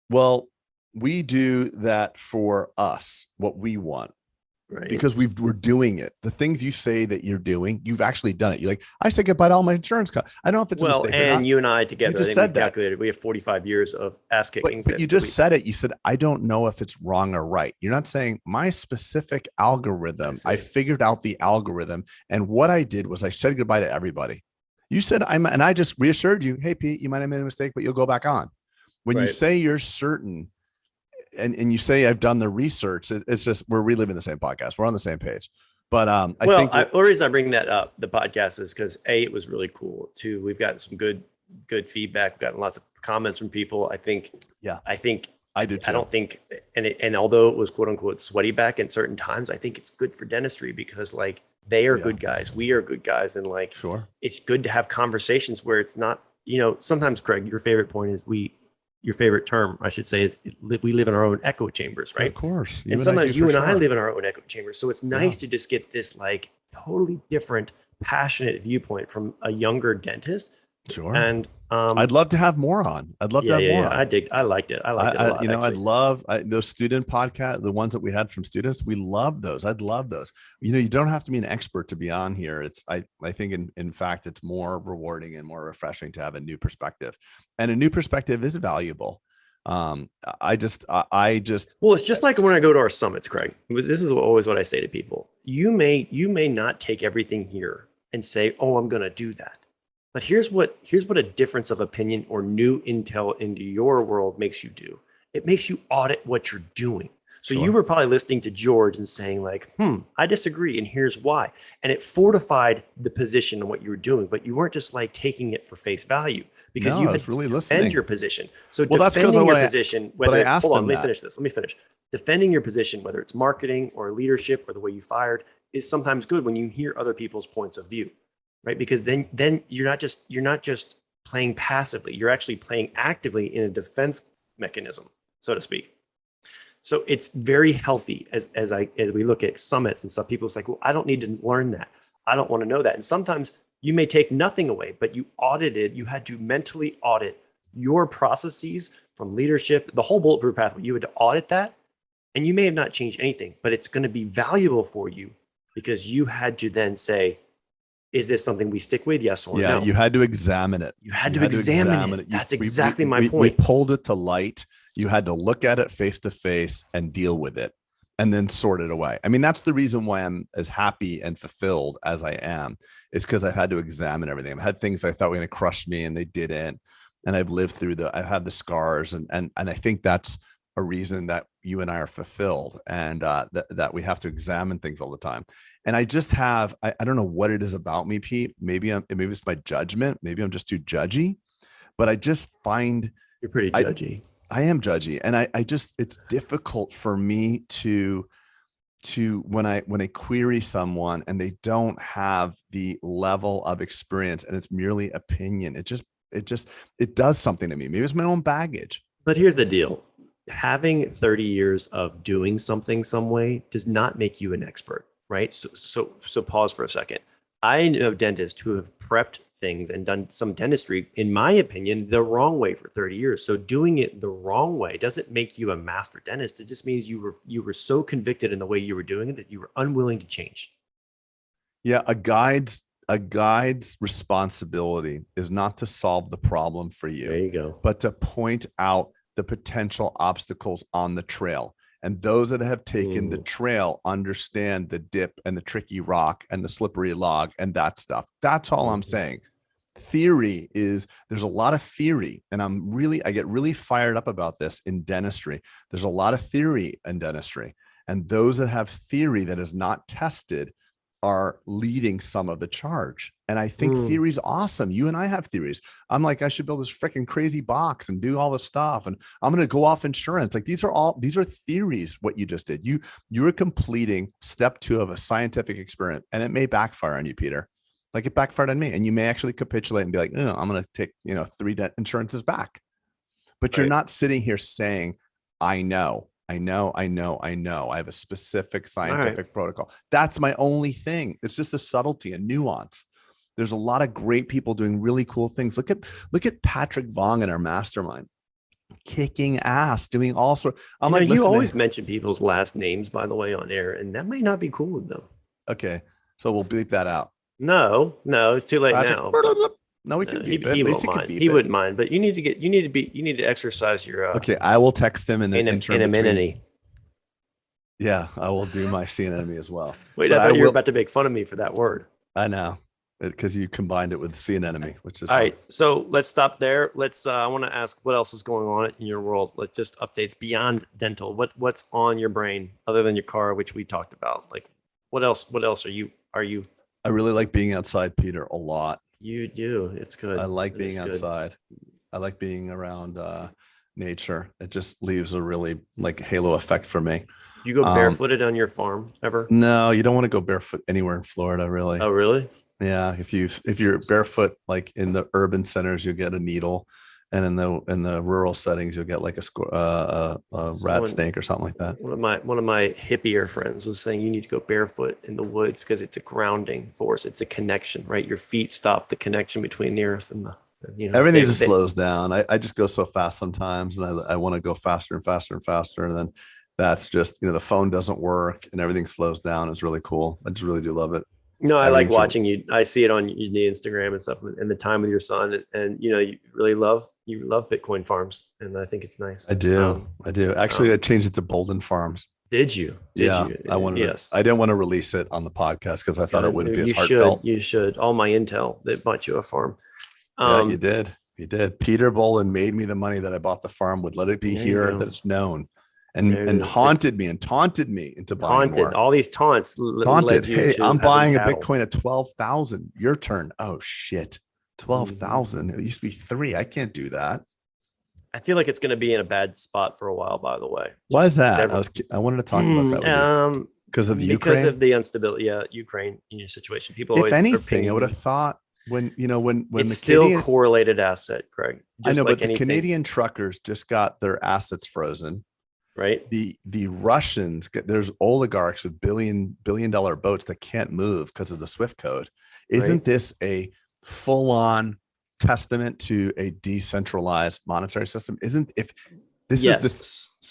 Well, we do that for us, what we want. Right. Because we're doing it. The things you say that you're doing, you've actually done it. You're like, I said goodbye to all my insurance companies. I don't know if it's a mistake. And you and I together, just said that. Calculated, we have 45 years of ass kickings. But you just said it. You said, I don't know if it's wrong or right. You're not saying my specific algorithm. I figured out the algorithm. And what I did was I said goodbye to everybody. You said, and I just reassured you, hey, Pete, you might have made a mistake, but you'll go back on. When you say you're certain, and you say I've done the research, it's just we're reliving the same podcast. We're on the same page. But I think the reason I bring that up, the podcast, is because it was really cool. Two, we've gotten some good feedback. We've gotten lots of comments from people. I think I did too. I don't think, and although it was quote unquote sweaty back in certain times, I think it's good for dentistry because they are good guys. We are good guys. And it's good to have conversations where it's not, sometimes, Craig, your favorite point is your favorite term, I should say, is we live in our own echo chambers, right? Of course. And sometimes you and I live in our own echo chambers. So it's nice to just get this totally different, passionate viewpoint from a younger dentist. Sure. And I'd love to have more on. I'd love to have more on. I liked it. I liked it a lot. I'd love those student podcasts, the ones that we had from students. We love those. I'd love those. You don't have to be an expert to be on here. I think in fact, it's more rewarding and more refreshing to have a new perspective, and a new perspective is valuable. Well, it's just like when I go to our summits, Craig. This is always what I say to people. You may not take everything here and say, oh, I'm going to do that. But here's what a difference of opinion or new intel into your world makes you do. It makes you audit what you're doing. So you were probably listening to George and saying I disagree, and here's why. And it fortified the position of what you were doing, but you weren't just taking it for face value because you had really to listening. defend your position. So defending your position, let me finish. Defending your position, whether it's marketing or leadership or the way you fired, is sometimes good when you hear other people's points of view. Right, because then you're not just playing passively. You're actually playing actively in a defense mechanism, so to speak. So it's very healthy as we look at summits and stuff. People say, well, I don't need to learn that. I don't want to know that. And sometimes you may take nothing away, but you had to mentally audit your processes from leadership, the whole Bulletproof pathway. You had to audit that, and you may have not changed anything, but it's going to be valuable for you because you had to then say, is this something we stick with? Yes or no? Yeah, you had to examine it. You had to examine it. That's exactly my point. We pulled it to light. You had to look at it face to face and deal with it and then sort it away. I mean, that's the reason why I'm as happy and fulfilled as I am, is because I've had to examine everything. I've had things I thought were going to crush me and they didn't. And I've lived through I've had the scars. And I think that's a reason that you and I are fulfilled, and that we have to examine things all the time. And I just have, I don't know what it is about me, Pete. Maybe it's my judgment. Maybe I'm just too judgy, but I just find you're pretty judgy. I am judgy. And I just, it's difficult for me to when I query someone and they don't have the level of experience and it's merely opinion, it does something to me. Maybe it's my own baggage. But here's the deal. Having 30 years of doing something some way does not make you an expert. Right. So pause for a second. I know dentists who have prepped things and done some dentistry, in my opinion, the wrong way for 30 years. So doing it the wrong way doesn't make you a master dentist. It just means you were so convicted in the way you were doing it that you were unwilling to change. Yeah. A guide's responsibility is not to solve the problem for you. There you go. But to point out the potential obstacles on the trail. And those that have taken the Mm. trail understand the dip and the tricky rock and the slippery log and that stuff. That's all I'm Mhm. saying. Theory is, there's a lot of theory, and I get really fired up about this in dentistry. There's a lot of theory in dentistry, and those that have theory that is not tested are leading some of the charge. And I think Mm. theory is awesome. You and I have theories. I'm like, I should build this freaking crazy box and do all this stuff, and I'm going to go off insurance. Like, these are theories. What you just did, you're completing step 2 of a scientific experiment, and it may backfire on you, Peter. Like it backfired on me, and you may actually capitulate and be like, oh, I'm going to take 3 debt insurances back. But you're Right. not sitting here saying, I know. I have a specific scientific protocol. That's my only thing. It's just a subtlety and nuance. There's a lot of great people doing really cool things. Look at Patrick Vong in our mastermind, kicking ass, doing all sorts. I'm like, you listen, always mention people's last names, by the way, on air, and that might not be cool with them. okay, so we'll bleep that out. No, it's too late Patrick, now. no, we can beep it. He At least won't he can mind. beep He it. wouldn't mind, but you need to exercise your Okay, I will text him in the interim between. anonymity. Yeah, I will do my sea anemone as well. Wait, But I thought you were will, about to make fun of me for that word. I know, because you combined it with sea anemone, which is All right, so let's stop there. I want to ask what else is going on in your world. Let's just updates beyond dental. What's on your brain other than your car, which we talked about? Like, what else are you? I really like being outside, Peter, a lot. You do. It's good. I like being outside. I like being around nature. It just leaves a really like halo effect for me. Do you go barefooted on your farm ever? No, you don't want to go barefoot anywhere in Florida, really. Oh, really? Yeah, if you're barefoot, like in the urban centers, you'll get a needle, and in the rural settings, you'll get like a rat snake or something like that. One of my hippier friends was saying you need to go barefoot in the woods because it's a grounding force. It's a connection, right? Your feet stop the connection between the earth and the everything just slows down. I just go so fast sometimes, and I want to go faster and faster and faster, and then that's just the phone doesn't work and everything slows down. It's really cool. I just really do love it. No, I like watching you. I see it on the Instagram and stuff, and the time with your son, and you really love Bitcoin farms, and I think it's nice. I do. Actually, I changed it to Boulden Farms. Did you? Yeah, I wanted. Yes. I didn't want to release it on the podcast because I thought it wouldn't be as heartfelt. You should. All my intel that bought you a farm. Yeah, you did. You did. Peter Boulden made me the money that I bought the farm with. Let it be here that it's known. And haunted me and taunted me into buying more. All these taunts. Taunted. Hey, I'm buying a Bitcoin at 12,000. Your turn. Oh shit, 12,000. It used to be 3. I can't do that. I feel like it's going to be in a bad spot for a while. By the way, why is that? I wanted to talk about that with you. Because of the Ukraine. Because of the instability. Yeah, Ukraine in your situation. People. If anything, I would have thought when it's still Canadian, correlated asset, Craig. I know, but the Canadian truckers just got their assets frozen. Right. The Russians, there's oligarchs with billion-dollar boats that can't move because of the SWIFT code. Isn't this a full-on testament to a decentralized monetary system? So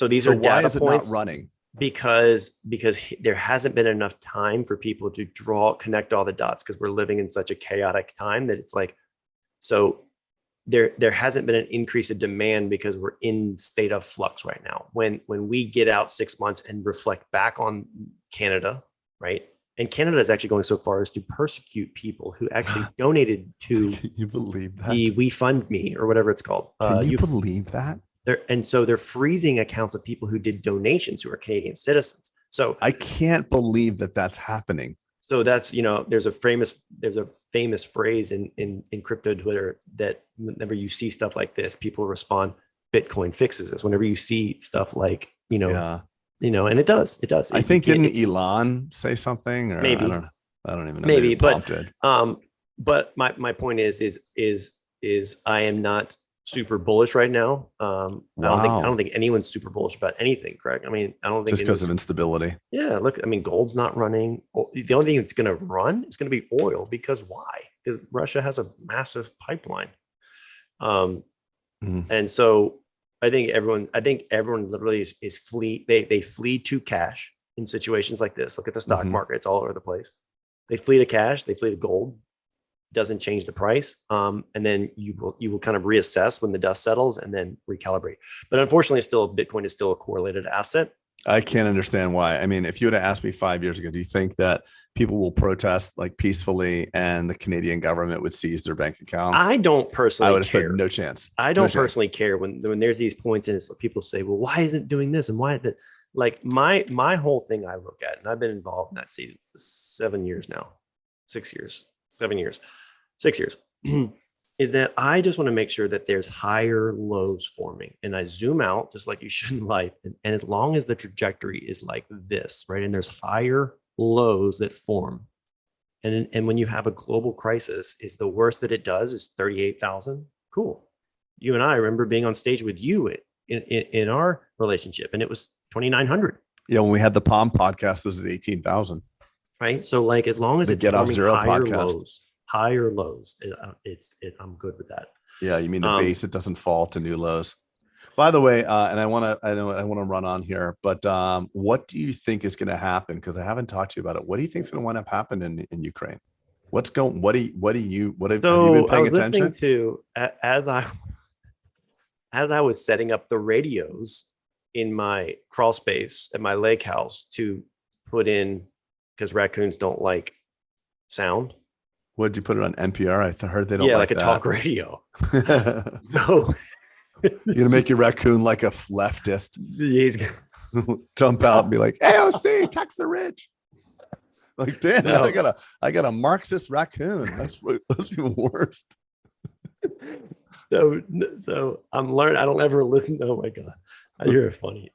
these are data why is it points not running? Because there hasn't been enough time for people to connect all the dots, because we're living in such a chaotic time that it's like, so there hasn't been an increase of demand because we're in state of flux right now. When we get out 6 months and reflect back on Canada, right? And Canada is actually going so far as to persecute people who actually donated to Can you believe that? the We Fund Me or whatever it's called. Can you believe that? So they're freezing accounts of people who did donations who are Canadian citizens. So I can't believe that that's happening. So that's, there's a famous phrase in crypto Twitter that whenever you see stuff like this, people respond, Bitcoin fixes this. Whenever you see stuff like, and it does. I think didn't Elon say something? Or maybe. I don't even know. Maybe, but my point is I am not super bullish right now. I don't think anyone's super bullish about anything, Craig. I mean, I don't think just because of instability. Yeah, look, I mean, gold's not running. The only thing that's going to run is going to be oil. Because why? Because Russia has a massive pipeline. And so I think everyone literally is flee. They flee to cash in situations like this. Look at the stock market; it's all over the place. They flee to cash. They flee to gold. Doesn't change the price, and then you will kind of reassess when the dust settles and then recalibrate. But unfortunately, Bitcoin is still a correlated asset. I can't understand why. I mean, if you would have asked me 5 years ago, do you think that people will protest like peacefully and the Canadian government would seize their bank accounts? I don't I personally would have said care. no chance. I No don't chance. personally care when there's these points and it's people say, well, why isn't it doing this and why that? Like my whole thing I look at, and I've been involved in that season 7 years now, 6 years, 7 years, 6 years, is that I just want to make sure that there's higher lows forming, and I zoom out just like you should in life, and as long as the trajectory is like this, right, and there's higher lows that form, and when you have a global crisis, is the worst that it does is 38,000. Cool. You and I remember being on stage with you in our relationship, and it was 2,900. Yeah, when we had the Palm podcast, it was at 18,000. Right. So like, as long as The it's Get Off forming Zero podcast. higher lows, I'm good with that. Yeah, you mean the base, it doesn't fall to new lows. By the way, and I want to run on here, but what do you think is going to happen? Because I haven't talked to you about it. What do you think is going to wind up happening in Ukraine? What's going? What have you been paying attention to? As I was setting up the radios in my crawl space at my lake house to put in, because raccoons don't like sound. What did you put it on NPR? I heard they don't. Yeah, like a that. talk radio. So you're gonna make your raccoon like a leftist. He's jump out and be like, AOC, tax the rich. Like, damn, No. I got a Marxist raccoon. That's even worse. So I'm learning. I don't ever listen. Oh my god, you're funny.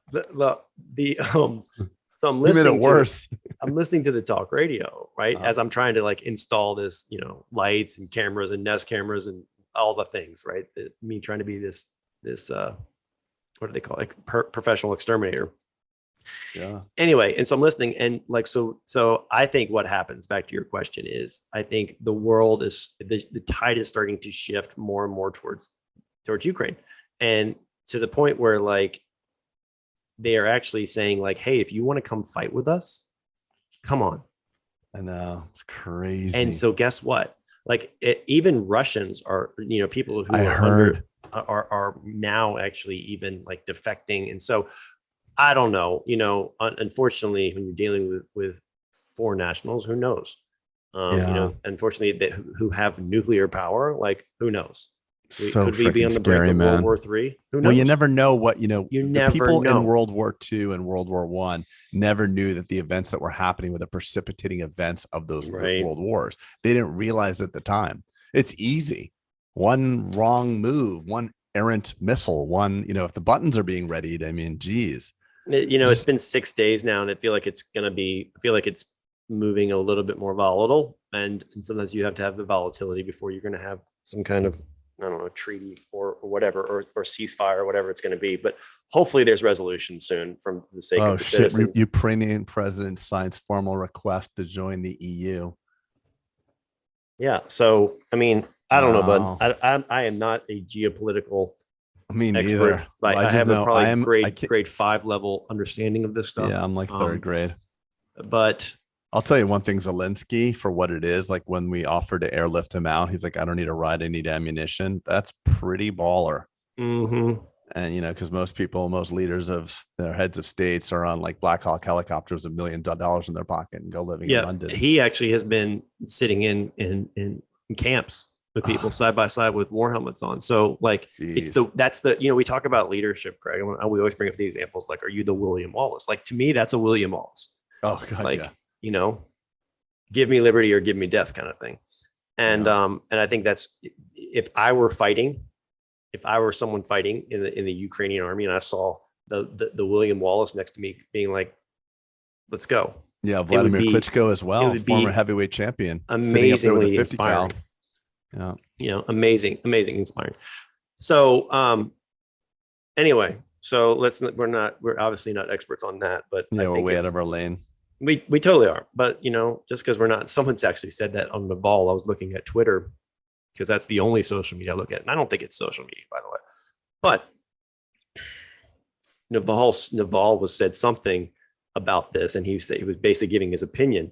So I'm listening. You made it worse. I'm listening to the talk radio, right? Uh-huh. As I'm trying to like install this, lights and cameras and Nest cameras and all the things, right? Me trying to be this what do they call it? Professional exterminator. Yeah. Anyway, and so I'm listening, and like, so I think what happens, back to your question, is I think the world is the tide is starting to shift more and more towards Ukraine, and to the point where like they are actually saying like, hey, if you want to come fight with us, come on. I know, it's crazy. And so guess what? Like even Russians are, people who are now actually even like defecting, and so I don't know, unfortunately, when you're dealing with foreign nationals, who knows? Unfortunately, who have nuclear power, like, who knows? Could we be on the brink of World War III? Who knows? Well, you never know what, You the never people know. in World War II and World War I never knew that the events that were happening were the precipitating events of those world wars. They didn't realize at the time. It's easy. One wrong move, one errant missile, if the buttons are being readied, I mean, geez. It's been 6 days now, and I feel like it's moving a little bit more volatile, and sometimes you have to have the volatility before you're going to have some kind of, I don't know, treaty or whatever, or ceasefire or whatever it's going to be. But hopefully there's resolution soon, from the sake of the citizens. Ukrainian president signs formal request to join the EU. Yeah. So, I mean, I don't know, but I am not a geopolitical Me expert. neither. Like, I have probably grade 5 level understanding of this stuff. Yeah, I'm like third grade. But I'll tell you one thing, Zelensky, for what it is, like when we offered to airlift him out, he's like, I don't need a ride, I need ammunition. That's pretty baller. Mm-hmm. And, because most leaders of their heads of states are on like Black Hawk helicopters with $1 million in their pocket and go living in London. He actually has been sitting in camps with people side by side with war helmets on. So like, we talk about leadership, Craig. We always bring up the examples, like, are you the William Wallace? Like, to me, that's a William Wallace. Oh God, like, yeah. Give me liberty or give me death kind of thing. And I think that's, if I were someone fighting in the Ukrainian army, and I saw the William Wallace next to me being like, let's go. Yeah. Vladimir Klitschko as well, former heavyweight champion. Amazingly inspiring. Yeah. Amazing, inspiring. So, anyway, so we're obviously not experts on that, but yeah, we're way out of our lane. We totally are, but just because we're not, someone's actually said that on Naval. I was looking at Twitter, because that's the only social media I look at, and I don't think it's social media, by the way. But Naval was said something about this, and he was basically giving his opinion.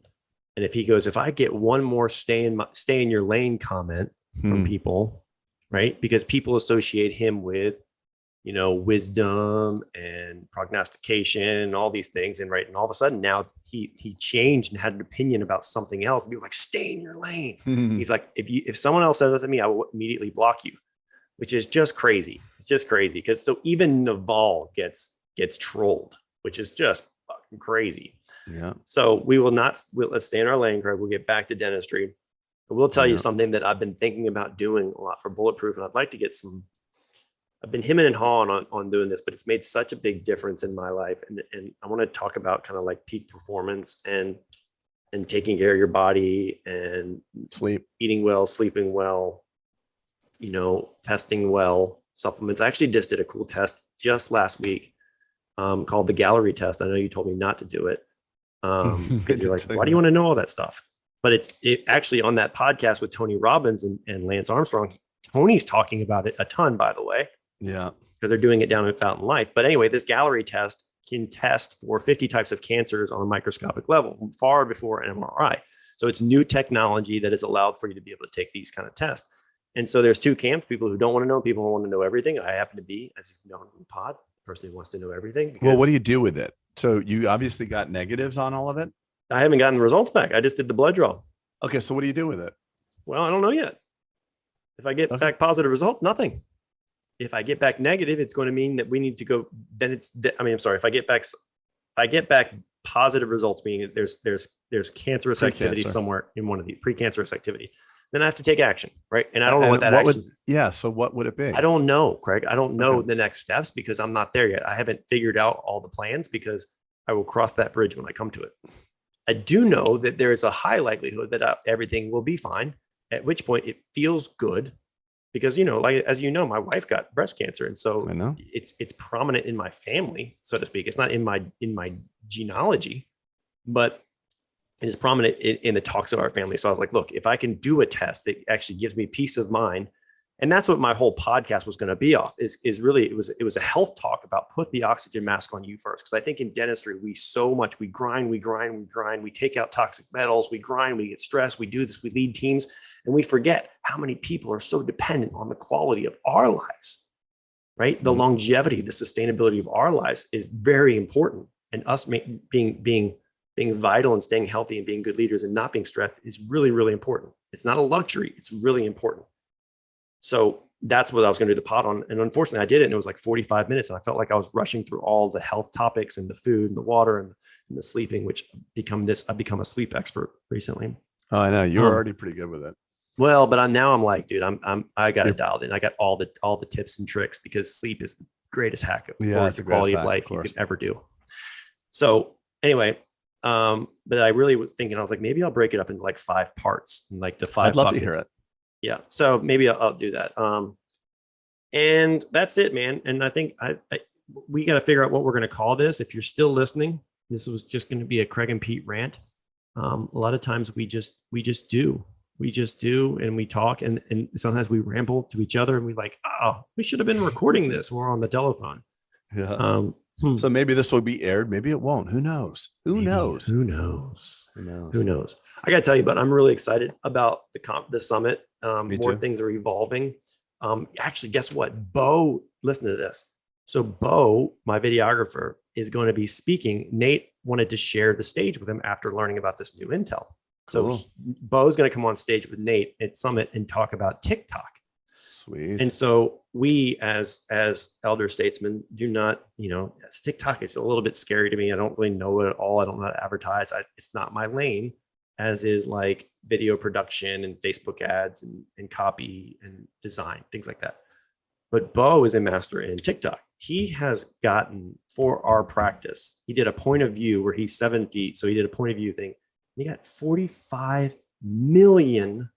And if he goes, if I get one more stay in your lane comment from people, right? Because people associate him with wisdom and prognostication and all these things. And all of a sudden now he changed and had an opinion about something else. People were like, stay in your lane. He's like, if someone else says that to me, I will immediately block you, which is just crazy. It's just crazy. Because so even Naval gets trolled, which is just fucking crazy. Yeah. So let's stay in our lane, Craig. We'll get back to dentistry. But we'll tell you something that I've been thinking about doing a lot for Bulletproof. And I'd like to get I've been hemming and hawing on doing this, but it's made such a big difference in my life. And I want to talk about kind of like peak performance and taking care of your body and eating well, sleeping well, testing well, supplements. I actually just did a cool test just last week called the gallery test. I know you told me not to do it because you're like, why do you want to know all that stuff? But it actually on that podcast with Tony Robbins and Lance Armstrong, Tony's talking about it a ton, by the way. Yeah. Because they're doing it down at Fountain Life. But anyway, this gallery test can test for 50 types of cancers on a microscopic level, far before an MRI. So it's new technology that has allowed for you to be able to take these kind of tests. And so there's two camps, people who don't want to know, people who want to know everything. I happen to be, as you know, in the pod, the person who wants to know everything. Well, what do you do with it? So you obviously got negatives on all of it? I haven't gotten the results back. I just did the blood draw. Okay, so what do you do with it? Well, I don't know yet. If I get back positive results, nothing. If I get back negative, it's going to mean that we need to go. Then if I get back positive results, meaning there's cancerous activity somewhere in one of the precancerous activity, then I have to take action, right? And I don't know what that action. So what would it be? I don't know, Craig. I don't know the next steps because I'm not there yet. I haven't figured out all the plans because I will cross that bridge when I come to it. I do know that there is a high likelihood that everything will be fine, at which point it feels good because, as you know, my wife got breast cancer. And so I know it's prominent in my family, so to speak. It's not in my genealogy, but it is prominent in the talks of our family. So I was like, look, if I can do a test that actually gives me peace of mind, and that's what my whole podcast was going to be off is really, it was a health talk about put the oxygen mask on you first. Cause I think in dentistry, we grind, we take out toxic metals, we grind, we get stressed, we do this, we lead teams, and we forget how many people are so dependent on the quality of our lives, right? Mm-hmm. The longevity, the sustainability of our lives is very important. And us being vital and staying healthy and being good leaders and not being stressed is really, really important. It's not a luxury. It's really important. So that's what I was going to do the pod on. And unfortunately I did it. And it was like 45 minutes. And I felt like I was rushing through all the health topics and the food and the water and the sleeping, which I've become a sleep expert recently. Oh, I know. You were already pretty good with it. Well, but I'm like, dude, I got it dialed in. I got all the tips and tricks because sleep is the greatest hack of the quality of life you could ever do. So anyway, but I really was thinking, I was like, maybe I'll break it up into like 5 parts and like the 5 I'd love buckets. to hear it. Yeah. So maybe I'll do that. And that's it, man. And I think we got to figure out what we're going to call this. If you're still listening, this was just going to be a Craig and Pete rant. A lot of times we just do, and we talk and sometimes we ramble to each other and we like, oh, we should have been recording this. We're on the telephone. Yeah. So maybe this will be aired. Maybe it won't. Who knows? Who knows? I got to tell you, but I'm really excited about the summit. More things are evolving. Actually, guess what? Bo, listen to this. So Bo, my videographer, is going to be speaking. Nate wanted to share the stage with him after learning about this new intel. Cool. So Bo's going to come on stage with Nate at Summit and talk about TikTok. Sweet. And so we, as elder statesmen, do not, TikTok is a little bit scary to me. I don't really know it at all. I don't know how to advertise. It's not my lane, as is like video production and Facebook ads and copy and design, things like that. But Bo is a master in TikTok. He has gotten, for our practice, he did a point of view where he's 7 feet. So he did a point of view thing. He got 45 million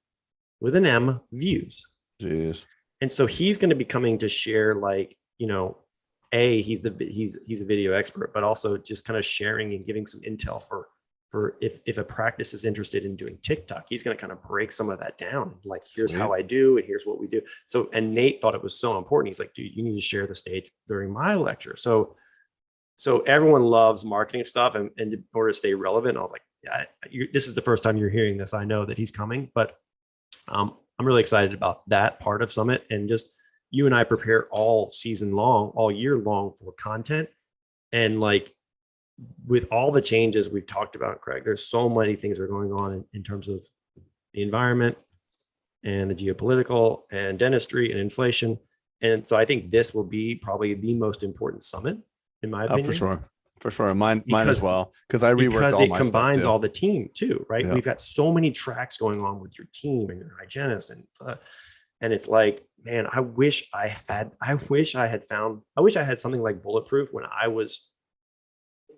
with an M views. Jeez. And so he's going to be coming to share, like, he's a video expert, but also just kind of sharing and giving some intel for if a practice is interested in doing TikTok, he's going to kind of break some of that down. Like, here's how I do, and here's what we do. So, and Nate thought it was so important. He's like, dude, you need to share the stage during my lecture. So everyone loves marketing stuff, and in order to stay relevant, I was like, yeah, this is the first time you're hearing this. I know that he's coming, but I'm really excited about that part of Summit, and just, you and I prepare all season long, all year long for content. And like with all the changes we've talked about, Craig, there's so many things that are going on in terms of the environment and the geopolitical and dentistry and inflation. And so I think this will be probably the most important summit, in my opinion. For sure. Mine as well. Because I reworked all my stuff. Because it combines all the team too, right? Yeah. We've got so many tracks going on with your team and your hygienist. And it's like, man, I wish I had something like Bulletproof when I was,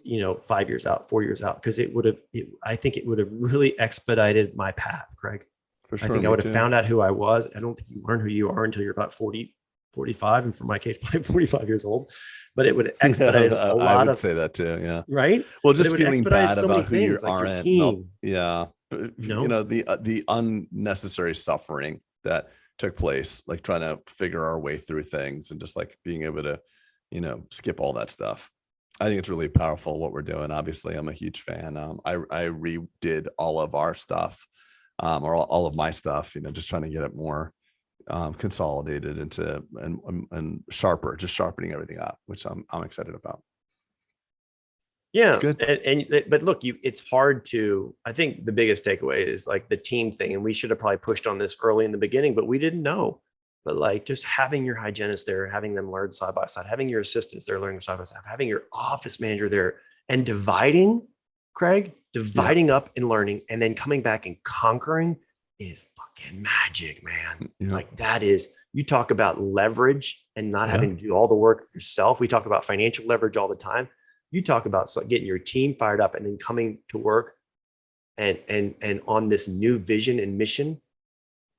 5 years out, 4 years out, because I think it would have really expedited my path, Craig. For sure, I think I would have found out who I was. I don't think you learn who you are until you're about 40, 45. And for my case, probably 45 years old, but it would expedite a lot I would of, say that too. Yeah. Right. Well, just feeling bad about who you like aren't. Yeah. The unnecessary suffering that took place, like trying to figure our way through things and just like being able to, skip all that stuff. I think it's really powerful what we're doing. Obviously, I'm a huge fan. I redid all of our stuff, or all of my stuff, just trying to get it more consolidated into and sharper, just sharpening everything up, which I'm excited about. Yeah. But look, it's hard to, I think the biggest takeaway is like the team thing. And we should have probably pushed on this early in the beginning, but we didn't know. But like just having your hygienist there, having them learn side by side, having your assistants there learning side by side, having your office manager there, and dividing up and learning, and then coming back and conquering is fucking magic, man. Yeah. Like that is, you talk about leverage and not having to do all the work yourself. We talk about financial leverage all the time. You talk about getting your team fired up and then coming to work and on this new vision and mission.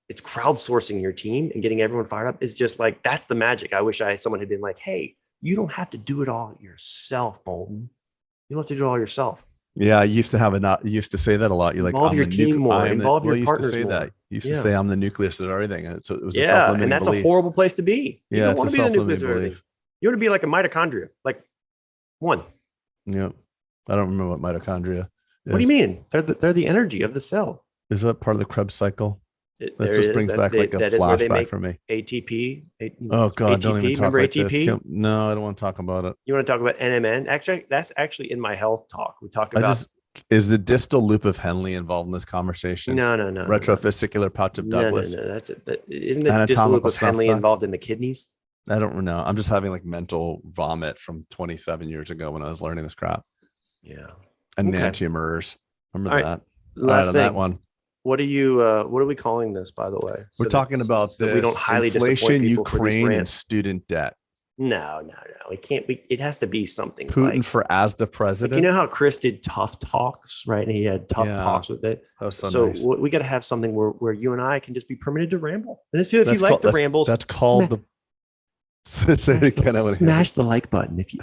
It's crowdsourcing your team and getting everyone fired up. It's just like, that's the magic. I wish someone had been like, hey, you don't have to do it all yourself, Boulden. You don't have to do it all yourself. Yeah, you used to say that a lot. You're like, involve your team more, involve your partners more. That. You used to say, I'm the nucleus of everything. And so it was and that's a horrible place to be. You don't want to be the nucleus of everything. You want to be like a mitochondria, like one. Yeah. I don't remember what mitochondria is. What do you mean? They're the energy of the cell. Is that part of the Krebs cycle? That just brings back like a flashback for me. ATP. Oh God, don't even talk about ATP? This. No, I don't want to talk about it. You want to talk about NMN? Actually, that's actually in my health talk. We talk about. Is the distal loop of Henle involved in this conversation? No. Retrovesicular pouch of Douglas. No. That's it. Isn't the distal loop of Henle involved in the kidneys? I don't know. I'm just having like mental vomit from 27 years ago when I was learning this crap. Yeah. Enantiomers. Remember that? Last thing. That one. What are we calling this, by the way? We're talking about this. We don't highly inflation, Ukraine, and student debt. No. We can't. It has to be something. Putin as the president. Like, you know how Chris did tough talks, right? And he had tough talks with it. That was so nice. We got to have something where you and I can just be permitted to ramble. And if you like the rambles, that's called the. Smash the like button. If you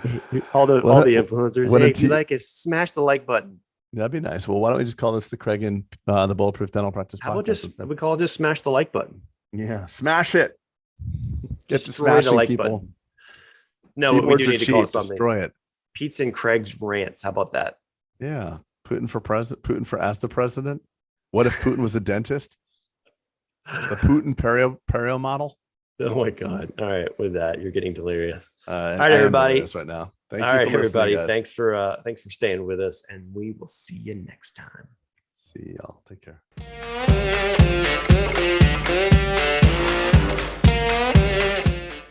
all the influencers, if you like it, smash the like button. That'd be nice. Well, why don't we just call this the Craig and the Bulletproof Dental Practice podcast? We call it just smash the like button. Yeah, smash it. Just destroy the like button. No, but we do need to call it something. Destroy it. Pete's and Craig's rants. How about that? Yeah, Putin for president. Putin as the president. What if Putin was a dentist? The Putin perio model. Oh my God! All right, with that, you're getting delirious. All right, everybody. Right now. Thank you. All right, everybody. Thanks for staying with us, and we will see you next time. See y'all. Take care.